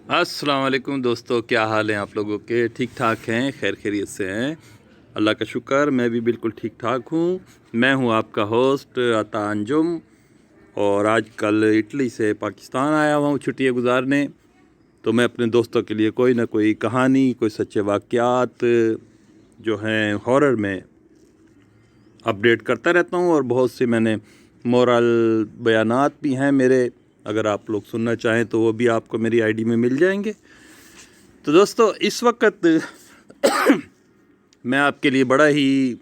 अस्सलाम वालेकुम दोस्तों, क्या हाल हैं आप लोगों के? ठीक ठाक हैं, खैर खैरियत से हैं? अल्लाह का शुक्र, मैं भी बिल्कुल ठीक ठाक हूँ। मैं हूँ आपका होस्ट अता अंजुम और आज कल इटली से पाकिस्तान आया हुआ हूँ छुट्टियाँ गुजारने। तो मैं अपने दोस्तों के लिए कोई ना कोई कहानी, कोई सच्चे वाक़यात जो हैं हॉरर में अपडेट करता रहता हूँ और बहुत से मैंने मोरल बयानात भी हैं मेरे। अगर आप लोग सुनना चाहें तो वो भी आपको मेरी आईडी में मिल जाएंगे। तो दोस्तों, इस वक्त मैं आपके लिए बड़ा ही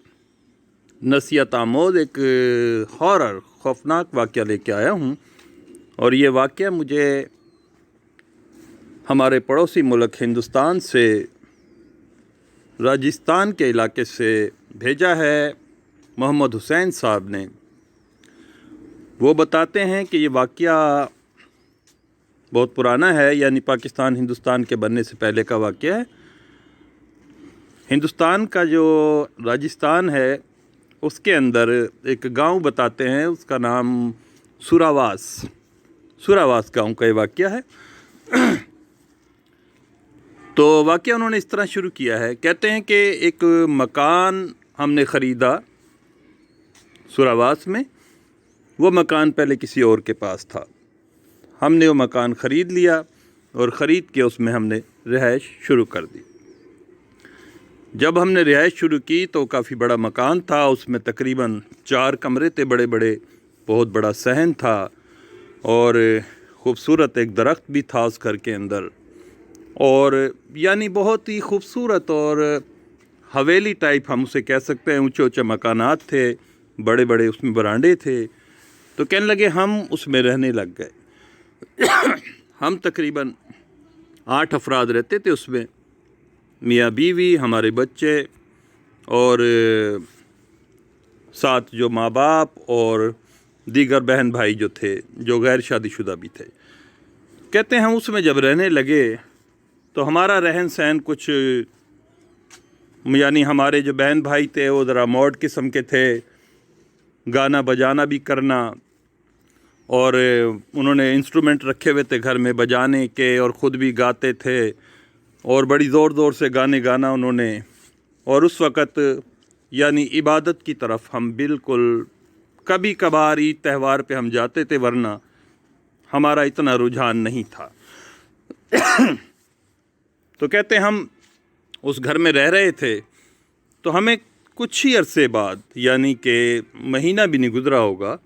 नसीहत आमोद एक हॉरर खौफनाक वाक़या लेके आया हूँ। और ये वाक़या मुझे हमारे पड़ोसी मुल्क हिंदुस्तान से, राजस्थान के इलाके से भेजा है मोहम्मद हुसैन साहब ने। वो बताते हैं कि ये वाक़या बहुत पुराना है, यानी पाकिस्तान हिंदुस्तान के बनने से पहले का वाक़या है। हिंदुस्तान का जो राजस्थान है उसके अंदर एक गांव बताते हैं, उसका नाम सुरावास गांव का ये वाक़या है। तो वाक़या उन्होंने इस तरह शुरू किया है। कहते हैं कि एक मकान हमने ख़रीदा सुरावास में। वो मकान पहले किसी और के पास था। हमने वो मकान ख़रीद लिया और ख़रीद के उसमें हमने रिहाइश शुरू कर दी। जब हमने रिहाइश शुरू की तो काफ़ी बड़ा मकान था। उसमें तकरीबन 4 कमरे थे बड़े बड़े, बहुत बड़ा सहन था और ख़ूबसूरत एक दरख्त भी था उस घर के अंदर। और यानी बहुत ही खूबसूरत और हवेली टाइप हम उसे कह सकते हैं। ऊंचे ऊंचे मकानात थे, बड़े बड़े उसमें बरांडे थे। तो कहने लगे हम उसमें रहने लग गए। हम तकरीबन 8 अफराद रहते थे उसमें, मियाँ बीवी, हमारे बच्चे और साथ जो माँ बाप और दीगर बहन भाई जो थे, जो गैर शादीशुदा भी थे। कहते हैं हम उसमें जब रहने लगे तो हमारा रहन सहन कुछ, यानी हमारे जो बहन भाई थे वो ज़रा मॉड किस्म के थे, गाना बजाना भी करना, और उन्होंने इंस्ट्रूमेंट रखे हुए थे घर में बजाने के और ख़ुद भी गाते थे और बड़ी ज़ोर ज़ोर से गाने गाना उन्होंने। और उस वक़्त यानी इबादत की तरफ हम बिल्कुल, कभी कभार ईद त्यौहार पे हम जाते थे, वरना हमारा इतना रुझान नहीं था। तो कहते हम उस घर में रह रहे थे तो हमें कुछ ही अरसे बाद, यानी कि महीना भी नहीं गुज़रा होगा,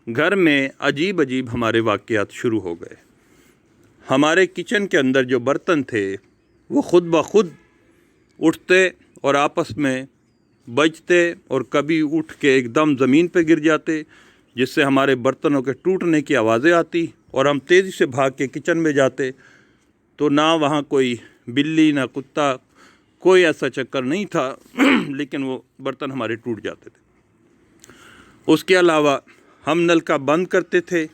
घर में अजीब अजीब हमारे वाक़यात शुरू हो गए। हमारे किचन के अंदर जो बर्तन थे वो ख़ुद ब खुद उठते और आपस में बजते और कभी उठ के एकदम ज़मीन पे गिर जाते, जिससे हमारे बर्तनों के टूटने की आवाज़ें आती और हम तेज़ी से भाग के किचन में जाते। तो ना वहाँ कोई बिल्ली ना कुत्ता, कोई ऐसा चक्कर नहीं था लेकिन वो बर्तन हमारे टूट जाते थे। उसके अलावा हम नल का बंद करते थे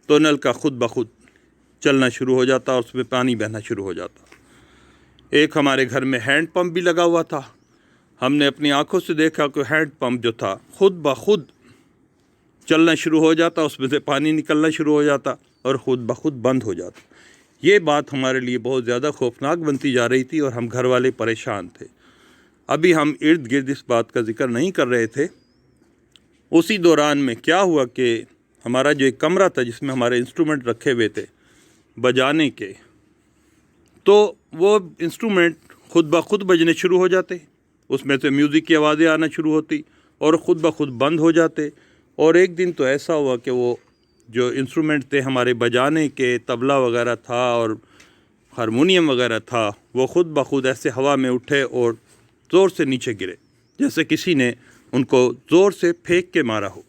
तो नल का ख़ुद ब खुद चलना शुरू हो जाता और उसमें पानी बहना शुरू हो जाता। एक हमारे घर में हैंड पंप भी लगा हुआ था। हमने अपनी आंखों से देखा कि हैंड पंप जो था ख़ुद ब खुद चलना शुरू हो जाता, उसमें से पानी निकलना शुरू हो जाता और ख़ुद ब खुद बंद हो जाता। ये बात हमारे लिए बहुत ज़्यादा खौफनाक बनती जा रही थी और हम घर वाले परेशान थे। अभी हम इर्द गिर्द इस बात का ज़िक्र नहीं कर रहे थे। उसी दौरान में क्या हुआ कि हमारा जो एक कमरा था जिसमें हमारे इंस्ट्रूमेंट रखे हुए थे बजाने के, तो वो इंस्ट्रूमेंट ख़ुद ब खुद बजने शुरू हो जाते, उसमें से म्यूज़िक की आवाज़ें आना शुरू होती और ख़ुद ब खुद बंद हो जाते। और एक दिन तो ऐसा हुआ कि वो जो इंस्ट्रूमेंट थे हमारे बजाने के, तबला वगैरह था और हारमोनियम वगैरह था, वो ख़ुद ब खुद ऐसे हवा में उठे और ज़ोर से नीचे गिरे, जैसे किसी ने उनको ज़ोर से फेंक के मारा हो।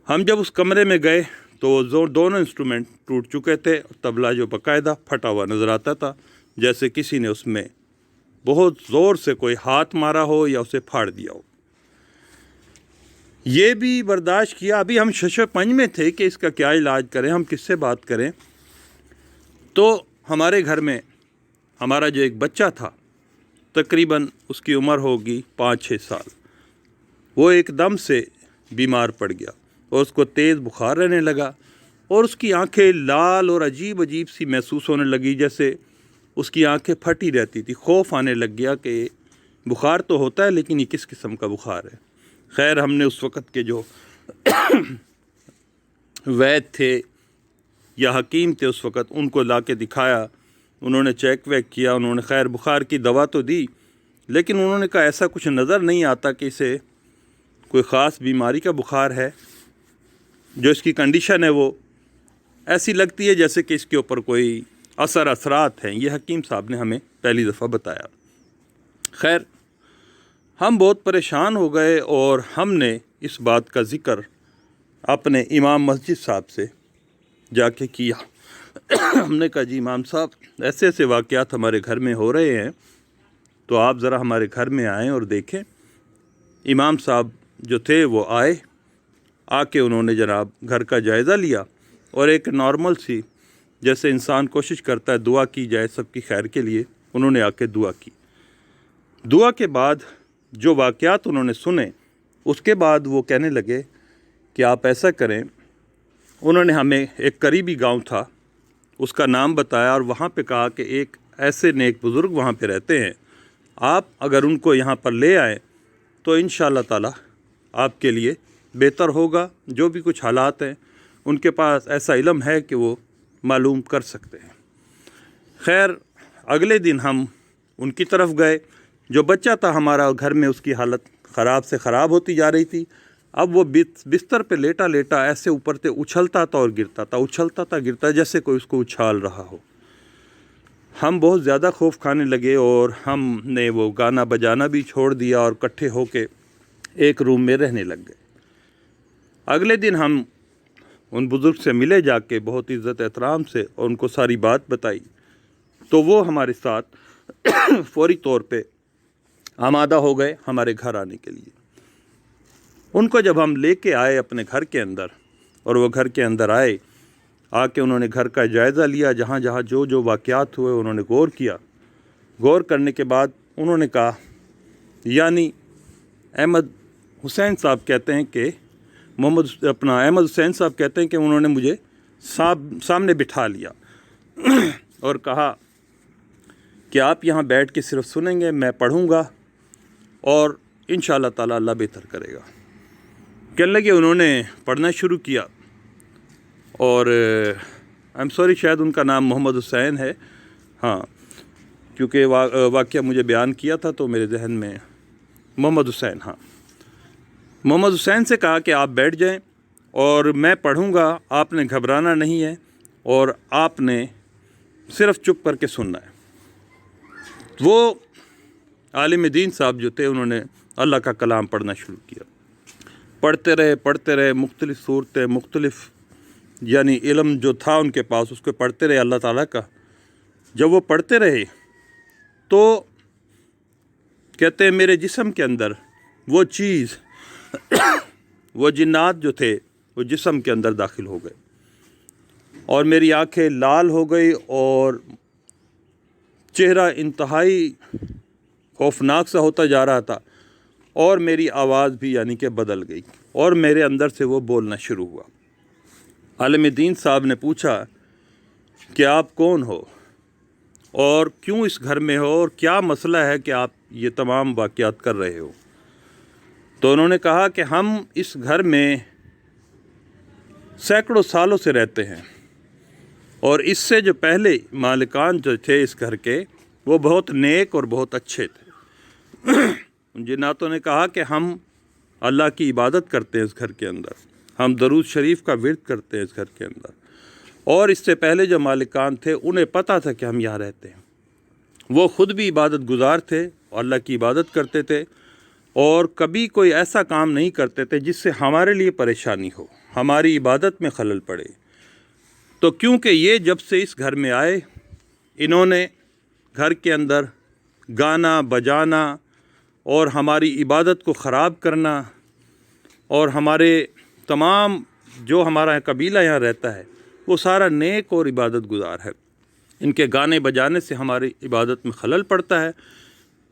हम जब उस कमरे में गए तो दोनों इंस्ट्रूमेंट टूट चुके थे। तबला जो बाकायदा फटा हुआ नज़र आता था, जैसे किसी ने उसमें बहुत ज़ोर से कोई हाथ मारा हो या उसे फाड़ दिया हो। ये भी बर्दाश्त किया। अभी हम शशपंज में थे कि इसका क्या इलाज करें, हम किससे बात करें। तो हमारे घर में हमारा जो एक बच्चा था, तकरीबन उसकी उम्र होगी 5-6 साल, वो एकदम से बीमार पड़ गया और उसको तेज़ बुखार रहने लगा اور اس کی آنکھیں لال اور عجیب عجیب سی محسوس ہونے لگی، جیسے اس کی آنکھیں پھٹی رہتی تھی۔ خوف آنے لگ گیا کہ بخار تو ہوتا ہے لیکن یہ کس قسم کا بخار ہے۔ خیر ہم نے اس وقت کے جو وید تھے یا حکیم تھے اس وقت، ان کو لا کے دکھایا، انہوں نے چیک ویک کیا، انہوں نے خیر بخار کی دوا تو دی، لیکن انہوں نے کہا ایسا کچھ نظر نہیں آتا کہ اسے کوئی خاص بیماری کا بخار ہے، جو اس کی کنڈیشن ہے وہ ایسی لگتی ہے جیسے کہ اس کے اوپر کوئی اثرات ہیں۔ یہ حکیم صاحب نے ہمیں پہلی دفعہ بتایا۔ خیر ہم بہت پریشان ہو گئے اور ہم نے اس بات کا ذکر اپنے امام مسجد صاحب سے جا کے کیا۔ ہم نے کہا جی امام صاحب ایسے ایسے واقعات ہمارے گھر میں ہو رہے ہیں، تو آپ ذرا ہمارے گھر میں آئیں اور دیکھیں۔ امام صاحب جو تھے وہ آ کے انہوں نے جناب گھر کا جائزہ لیا، اور ایک نارمل سی جیسے انسان کوشش کرتا ہے دعا کی جائے سب کی خیر کے لیے، انہوں نے آ کے دعا کی۔ دعا کے بعد جو واقعات انہوں نے سنے، اس کے بعد وہ کہنے لگے کہ آپ ایسا کریں۔ انہوں نے ہمیں ایک قریبی گاؤں تھا اس کا نام بتایا، اور وہاں پہ کہا کہ ایک ایسے نیک بزرگ وہاں پہ رہتے ہیں، آپ اگر ان کو یہاں پر لے آئیں تو انشاءاللہ تعالی آپ کے لیے بہتر ہوگا۔ جو بھی کچھ حالات ہیں ان کے پاس ایسا علم ہے کہ وہ معلوم کر سکتے ہیں۔ خیر اگلے دن ہم ان کی طرف گئے۔ جو بچہ تھا ہمارا گھر میں، اس کی حالت خراب سے خراب ہوتی جا رہی تھی۔ اب وہ بستر پہ لیٹا لیٹا ایسے اوپر سے اچھلتا تھا اور گرتا تھا، اچھلتا تھا گرتا، جیسے کوئی اس کو اچھال رہا ہو۔ ہم بہت زیادہ خوف کھانے لگے اور ہم نے وہ گانا بجانا بھی چھوڑ دیا اور اکٹھے ہو کے ایک روم میں رہنے لگ گئے۔ اگلے دن ہم ان بزرگ سے ملے جا کے بہت عزت احترام سے، اور ان کو ساری بات بتائی، تو وہ ہمارے ساتھ فوری طور پہ آمادہ ہو گئے ہمارے گھر آنے کے لیے۔ ان کو جب ہم لے کے آئے اپنے گھر کے اندر، اور وہ گھر کے اندر آئے، آ کے انہوں نے گھر کا جائزہ لیا، جہاں جہاں جو واقعات ہوئے انہوں نے غور کیا۔ غور کرنے کے بعد انہوں نے کہا، یعنی احمد حسین صاحب کہتے ہیں کہ احمد حسین صاحب کہتے ہیں کہ انہوں نے مجھے سامنے بٹھا لیا اور کہا کہ آپ یہاں بیٹھ کے صرف سنیں گے، میں پڑھوں گا اور انشاءاللہ تعالی اللہ بہتر کرے گا۔ کہنے لگے انہوں نے پڑھنا شروع کیا، اور ایم سوری شاید ان کا نام محمد حسین ہے، ہاں کیونکہ واقعہ مجھے بیان کیا تھا تو میرے ذہن میں محمد حسین، ہاں محمد حسین سے کہا کہ آپ بیٹھ جائیں اور میں پڑھوں گا، آپ نے گھبرانا نہیں ہے اور آپ نے صرف چپ کر کے سننا ہے۔ وہ عالم دین صاحب جو تھے انہوں نے اللہ کا کلام پڑھنا شروع کیا۔ پڑھتے رہے مختلف صورتیں، مختلف یعنی علم جو تھا ان کے پاس اس کو پڑھتے رہے اللہ تعالیٰ کا۔ جب وہ پڑھتے رہے تو کہتے ہیں میرے جسم کے اندر وہ چیز وہ جنات جو تھے وہ جسم کے اندر داخل ہو گئے، اور میری آنکھیں لال ہو گئی اور چہرہ انتہائی خوفناک سا ہوتا جا رہا تھا، اور میری آواز بھی یعنی کہ بدل گئی، اور میرے اندر سے وہ بولنا شروع ہوا۔ عالم دین صاحب نے پوچھا کہ آپ کون ہو اور کیوں اس گھر میں ہو، اور کیا مسئلہ ہے کہ آپ یہ تمام واقعات کر رہے ہو؟ تو انہوں نے کہا کہ ہم اس گھر میں سینکڑوں سالوں سے رہتے ہیں، اور اس سے جو پہلے مالکان جو تھے اس گھر کے وہ بہت نیک اور بہت اچھے تھے۔ جناتوں نے کہا کہ ہم اللہ کی عبادت کرتے ہیں اس گھر کے اندر، ہم درود شریف کا ورد کرتے ہیں اس گھر کے اندر، اور اس سے پہلے جو مالکان تھے انہیں پتہ تھا کہ ہم یہاں رہتے ہیں۔ وہ خود بھی عبادت گزار تھے اور اللہ کی عبادت کرتے تھے، اور کبھی کوئی ایسا کام نہیں کرتے تھے جس سے ہمارے لیے پریشانی ہو، ہماری عبادت میں خلل پڑے۔ تو کیونکہ یہ جب سے اس گھر میں آئے، انہوں نے گھر کے اندر گانا بجانا اور ہماری عبادت کو خراب کرنا، اور ہمارے تمام جو ہمارا قبیلہ یہاں رہتا ہے وہ سارا نیک اور عبادت گزار ہے، ان کے گانے بجانے سے ہماری عبادت میں خلل پڑتا ہے۔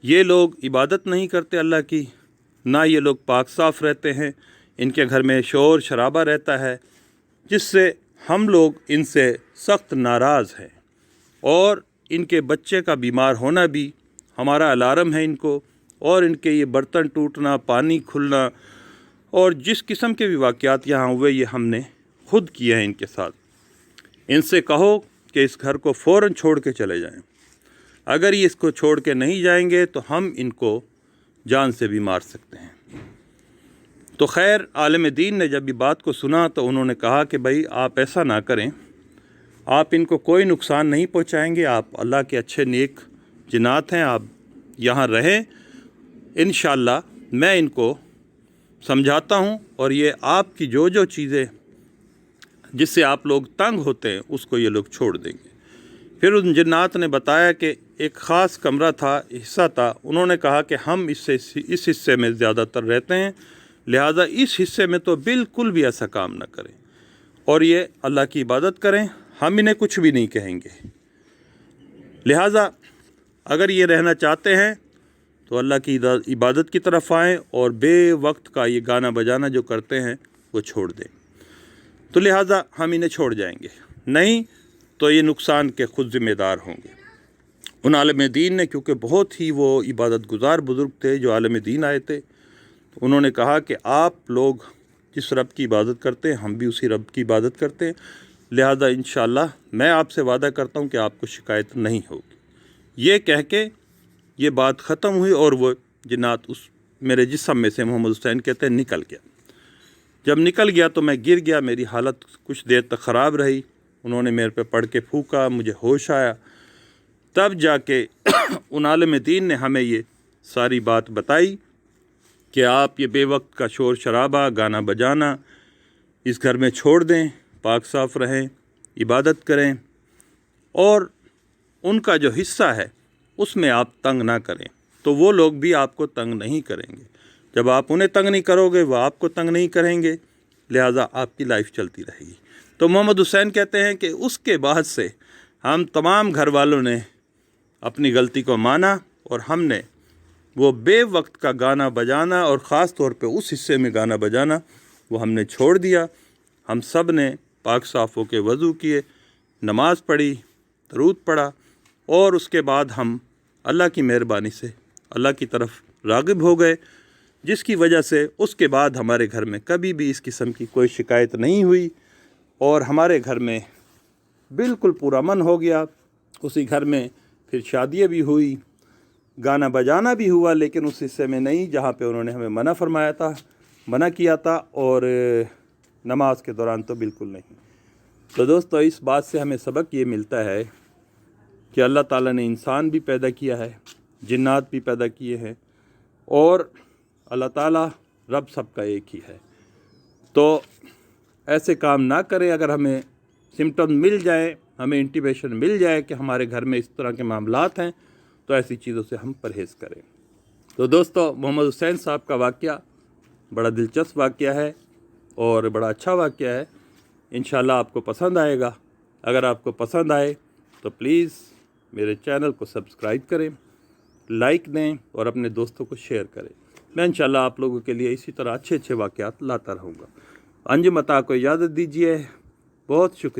یہ لوگ عبادت نہیں کرتے اللہ کی، نہ یہ لوگ پاک صاف رہتے ہیں، ان کے گھر میں شور شرابہ رہتا ہے، جس سے हम लोग इनसे सख्त नाराज़ हैं और इनके बच्चे का बीमार होना भी हमारा अलार्म है इनको, और इनके ये बर्तन टूटना, पानी खुलना और जिस किस्म के भी वाक़यात यहाँ हुए ये हमने खुद किए हैं इनके साथ। इनसे कहो कि इस घर को फ़ौरन छोड़ के चले जाएं। अगर ये इसको छोड़ के नहीं जाएंगे तो हम इनको जान से भी मार सकते हैं। तो खैर आलिम दीन ने जब ये बात को सुना तो उन्होंने कहा कि भाई आप ऐसा ना करें, आप इनको कोई नुकसान नहीं पहुंचाएंगे, आप अल्लाह के अच्छे नेक जिन्नात हैं, आप यहाँ रहें, इंशाअल्लाह मैं इनको समझाता हूँ और ये आपकी जो जो चीज़ें जिससे आप लोग तंग होते हैं उसको ये लोग छोड़ देंगे। फिर उन जिन्नात ने बताया कि एक ख़ास कमरा था, हिस्सा था, उन्होंने कहा कि हम इस हिस्से में ज़्यादातर रहते हैं, लिहाजा इस हिस्से में तो बिल्कुल भी ऐसा काम ना करें और ये अल्लाह की इबादत करें, हम इन्हें कुछ भी नहीं कहेंगे। लिहाजा अगर ये रहना चाहते हैं तो अल्लाह की इबादत की तरफ आएँ और बेवक्त का ये गाना बजाना जो करते हैं वो छोड़ दें। तो लिहाजा हम इन्हें छोड़ जाएंगे, नहीं तो ये नुकसान के ख़ुद ज़िम्मेदार होंगे। उन आलिम दीन ने, क्योंकि बहुत ही वो इबादत गुज़ार बुज़ुर्ग थे जो आलिम दीन आए थे, तो उन्होंने कहा कि आप लोग जिस रब की इबादत करते हैं हम भी उसी रब की इबादत करते हैं, लिहाजा इंशाअल्लाह मैं आपसे वादा करता हूँ कि आपको शिकायत नहीं होगी। ये कह के ये बात ख़त्म हुई और वो जिन्नात उस मेरे जिस्म में से, मोहम्मद हुसैन कहते हैं, निकल गया। जब निकल गया तो मैं गिर गया, मेरी हालत कुछ देर तक ख़राब रही, उन्होंने मेरे पे पड़ के फूका, मुझे होश आया, तब जाके उन आलिम दीन ने हमें ये सारी बात बताई कि आप ये बेवक्त का शोर शराबा, गाना बजाना इस घर में छोड़ दें, पाक साफ़ रहें, इबादत करें और उनका जो हिस्सा है उसमें आप तंग ना करें, तो वो लोग भी आपको तंग नहीं करेंगे। जब आप उन्हें तंग नहीं करोगे वो आपको तंग नहीं करेंगे, लिहाजा आपकी लाइफ चलती रहेगी। तो मोहम्मद हुसैन कहते हैं कि उसके बाद से हम तमाम घर वालों ने अपनी गलती को माना और हमने वो बेवक्त का गाना बजाना और ख़ास तौर पे उस हिस्से में गाना बजाना वो हमने छोड़ दिया। हम सब ने पाक साफ़ होकर वज़ू किए, नमाज़ पढ़ी, दरूद पढ़ा और उसके बाद हम अल्लाह की मेहरबानी से अल्लाह की तरफ राग़िब हो गए, जिसकी वजह से उसके बाद हमारे घर में कभी भी इस किस्म की कोई शिकायत नहीं हुई और हमारे घर में बिल्कुल पूरा मन हो गया। उसी घर में फिर शादियाँ भी हुई, गाना बजाना भी हुआ, लेकिन उस हिस्से में नहीं जहाँ पे उन्होंने हमें मना किया था, और नमाज के दौरान तो बिल्कुल नहीं। तो दोस्तों इस बात से हमें सबक ये मिलता है कि अल्लाह ताला ने इंसान भी पैदा किया है, जिन्नात भी पैदा किए हैं और अल्लाह ताला रब सबका एक ही है। तो ऐसे काम ना करें। अगर हमें सिम्टम मिल जाए, हमें इंटिमेशन मिल जाए कि हमारे घर में इस तरह के मामलात हैं, तो ऐसी चीज़ों से हम परहेज़ करें। तो दोस्तों मोहम्मद हुसैन साहब का वाक़या बड़ा दिलचस्प वाक़या है और बड़ा अच्छा वाक़या है। इंशाअल्लाह आपको पसंद आएगा। अगर आपको पसंद आए तो प्लीज़ मेरे चैनल को सब्सक्राइब करें, लाइक दें और अपने दोस्तों को शेयर करें। मैं इंशाअल्लाह आप लोगों के लिए इसी तरह अच्छे अच्छे वाक़यात लाता रहूँगा। अंजुम अता को इजाज़त दीजिए। बहुत शुक्रिया।